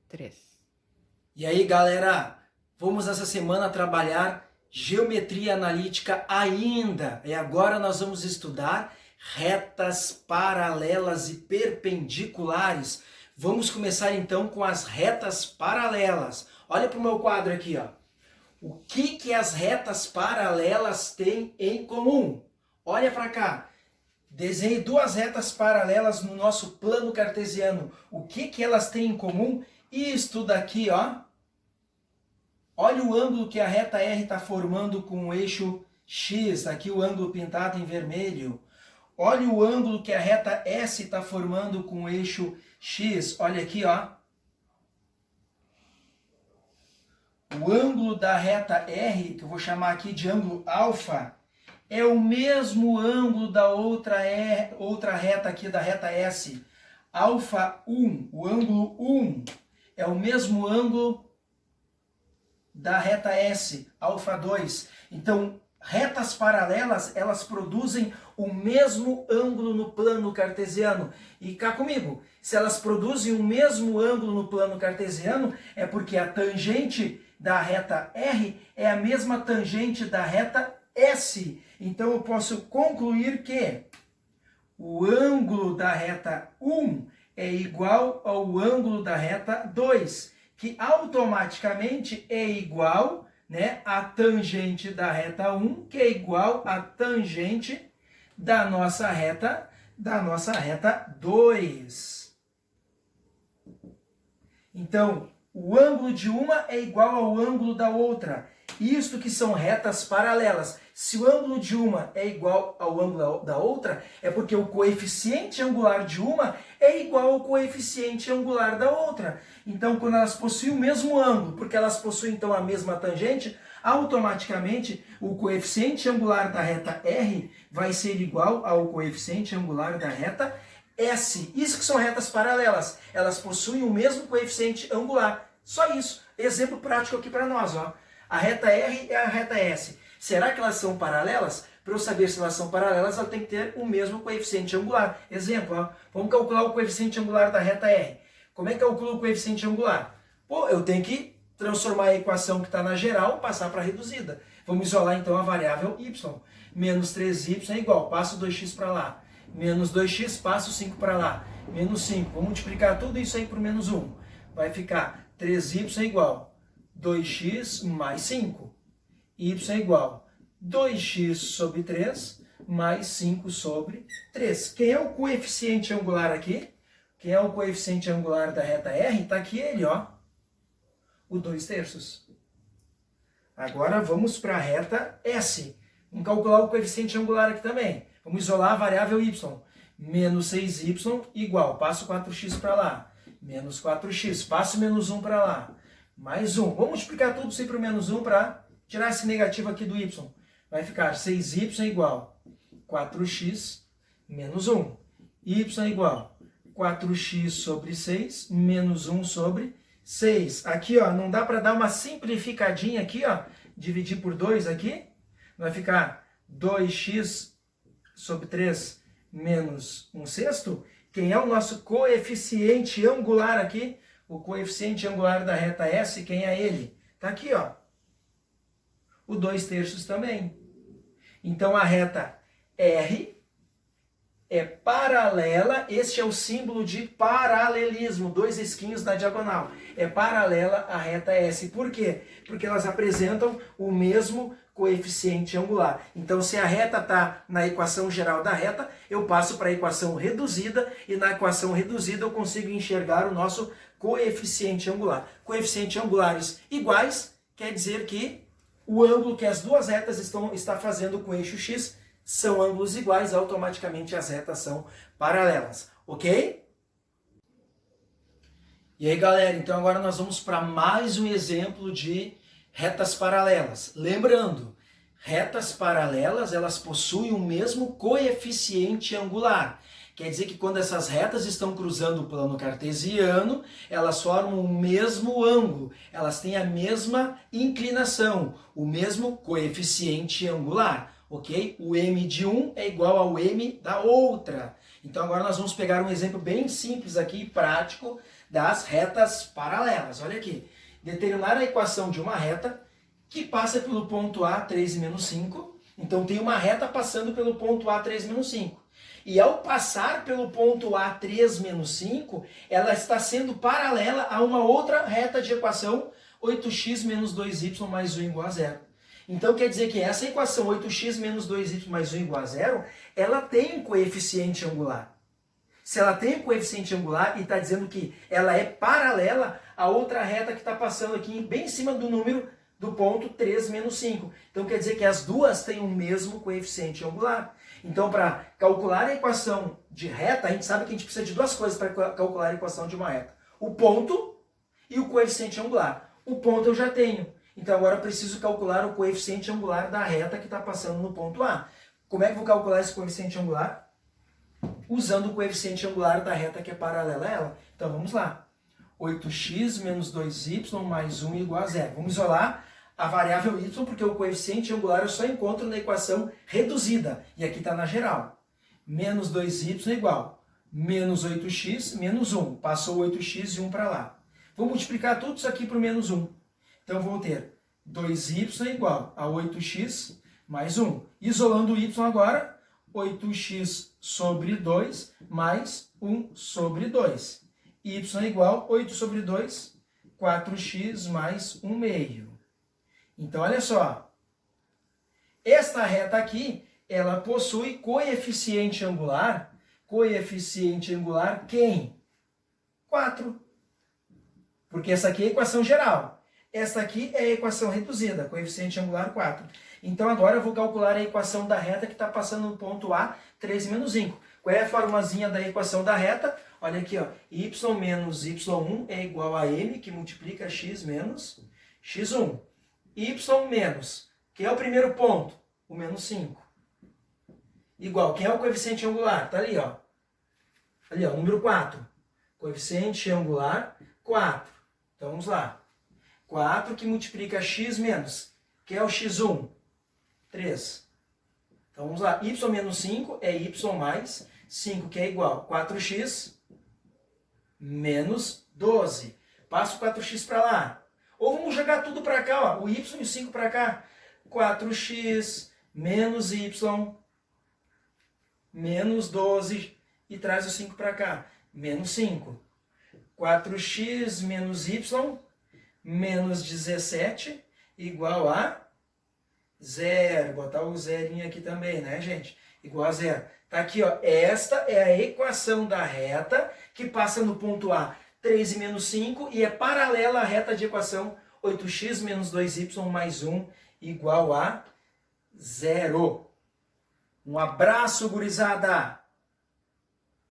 3. E aí, galera, vamos essa semana trabalhar geometria analítica ainda. E agora nós vamos estudar retas paralelas e perpendiculares. Vamos começar então com as retas paralelas. Olha para o meu quadro aqui, ó. O que as retas paralelas têm em comum? Olha para cá. Desenhe duas retas paralelas no nosso plano cartesiano. O que elas têm em comum? Isto daqui, ó. Olha o ângulo que a reta R está formando com o eixo X. Aqui o ângulo pintado em vermelho. Olha o ângulo que a reta S está formando com o eixo X. Olha aqui, ó. O ângulo da reta R, que eu vou chamar aqui de ângulo alfa, é o mesmo ângulo da outra reta aqui, da reta S. Alfa 1, o ângulo 1, é o mesmo ângulo da reta S, alfa 2. Então, retas paralelas, elas produzem o mesmo ângulo no plano cartesiano. E cá comigo, se elas produzem o mesmo ângulo no plano cartesiano, é porque a tangente da reta R é a mesma tangente da reta S. Então eu posso concluir que o ângulo da reta 1 é igual ao ângulo da reta 2, que automaticamente é igual, né, à tangente da reta 1, que é igual à tangente da nossa reta 2. Então, o ângulo de uma é igual ao ângulo da outra. Isto que são retas paralelas. Se o ângulo de uma é igual ao ângulo da outra, é porque o coeficiente angular de uma é igual ao coeficiente angular da outra. Então, quando elas possuem o mesmo ângulo, porque elas possuem então a mesma tangente, automaticamente o coeficiente angular da reta R vai ser igual ao coeficiente angular da reta S. Isso que são retas paralelas. Elas possuem o mesmo coeficiente angular. Só isso. Exemplo prático aqui para nós, ó. A reta R e a reta S. Será que elas são paralelas? Para eu saber se elas são paralelas, ela tem que ter o mesmo coeficiente angular. Exemplo, ó. Vamos calcular o coeficiente angular da reta R. Como é que eu calculo o coeficiente angular? Pô, eu tenho que transformar a equação que está na geral e passar para a reduzida. Vamos isolar então a variável y. Menos 3y é igual, passo 2x para lá. Menos 2x, passo 5 para lá. Menos 5. Vou multiplicar tudo isso aí por menos 1. Vai ficar 3y é igual 2x mais 5. Y é igual 2x sobre 3 mais 5 sobre 3. Quem é o coeficiente angular aqui? Quem é o coeficiente angular da reta R? Está aqui ele, ó. O 2/3. Agora vamos para a reta S. Vamos calcular o coeficiente angular aqui também. Vamos isolar a variável y. Menos 6y igual, passo 4x para lá. Menos 4x, passo menos 1 para lá. Mais 1. Vamos multiplicar tudo isso aí por menos 1 para tirar esse negativo aqui do y. Vai ficar 6y igual 4x menos 1. Y é igual 4x sobre 6 menos 1 sobre 6. Aqui, ó, não dá para dar uma simplificadinha aqui, ó. Dividir por 2 aqui. Vai ficar 2x sobre 3 menos 1/6. Quem é o nosso coeficiente angular aqui? O coeficiente angular da reta S, quem é ele? Está aqui, ó. O 2/3 também. Então, a reta R é paralela, este é o símbolo de paralelismo, dois risquinhos na diagonal. É paralela à reta S. Por quê? Porque elas apresentam o mesmo coeficiente angular. Então, se a reta está na equação geral da reta, eu passo para a equação reduzida, e na equação reduzida eu consigo enxergar o nosso coeficiente angular. Coeficientes angulares iguais quer dizer que o ângulo que as duas retas está fazendo com o eixo X são ângulos iguais, automaticamente as retas são paralelas, ok? E aí, galera, então agora nós vamos para mais um exemplo de retas paralelas. Lembrando, retas paralelas, elas possuem o mesmo coeficiente angular. Quer dizer que quando essas retas estão cruzando o plano cartesiano, elas formam o mesmo ângulo, elas têm a mesma inclinação, o mesmo coeficiente angular, ok? O m de um é igual ao m da outra. Então agora nós vamos pegar um exemplo bem simples aqui, prático, das retas paralelas. Olha aqui. Determinar a equação de uma reta que passa pelo ponto A, 3 menos 5. Então tem uma reta passando pelo ponto A, 3 menos 5. E ao passar pelo ponto A, 3 menos 5, ela está sendo paralela a uma outra reta de equação, 8x menos 2y mais 1 igual a 0. Então quer dizer que essa equação 8x menos 2y mais 1 igual a 0, ela tem um coeficiente angular. Se ela tem um coeficiente angular e está dizendo que ela é paralela a outra reta que está passando aqui bem em cima do número do ponto 3 menos 5. Então quer dizer que as duas têm o mesmo coeficiente angular. Então para calcular a equação de reta, a gente sabe que a gente precisa de duas coisas para calcular a equação de uma reta. O ponto e o coeficiente angular. O ponto eu já tenho. Então agora eu preciso calcular o coeficiente angular da reta que está passando no ponto A. Como é que eu vou calcular esse coeficiente angular? Usando o coeficiente angular da reta que é paralela a ela. Então vamos lá. 8x menos 2y mais 1 igual a 0. Vamos isolar a variável y, porque o coeficiente angular eu só encontro na equação reduzida. E aqui está na geral. Menos 2y igual menos 8x menos 1. Passou 8x e 1 para lá. Vou multiplicar tudo isso aqui por menos 1. Então vou ter 2y igual a 8x mais 1. Isolando o y agora, 8x sobre 2 mais 1 sobre 2. Y igual 8 sobre 2, 4x mais 1 meio. Então, olha só. Esta reta aqui, ela possui coeficiente angular. Coeficiente angular quem? 4. Porque essa aqui é a equação geral. Esta aqui é a equação reduzida, coeficiente angular 4. Então, agora eu vou calcular a equação da reta que está passando no ponto A, 3 menos 5. Qual é a formulazinha da equação da reta? Olha aqui, ó, y menos y1 é igual a m, que multiplica x menos x1. Y menos, que é o primeiro ponto? O menos 5. Igual, quem é o coeficiente angular? Está ali, ó. Ali, ó, número 4. Coeficiente angular 4. Então, vamos lá. 4 que multiplica x menos, que é o x1? 3. Então, vamos lá. Y menos 5 é y mais 5, que é igual a 4x menos 12. Passo o 4x para lá. Ou vamos jogar tudo para cá, ó, o y e o 5 para cá. 4x menos y menos 12 e traz o 5 para cá. Menos 5. 4x menos y menos 17 igual a 0. Botar o zerinho aqui também, né, gente? Igual a 0. Tá aqui, ó. Esta é a equação da reta que passa no ponto A, 3 e menos 5, e é paralela à reta de equação 8x menos 2y mais 1 igual a 0. Um abraço, gurizada!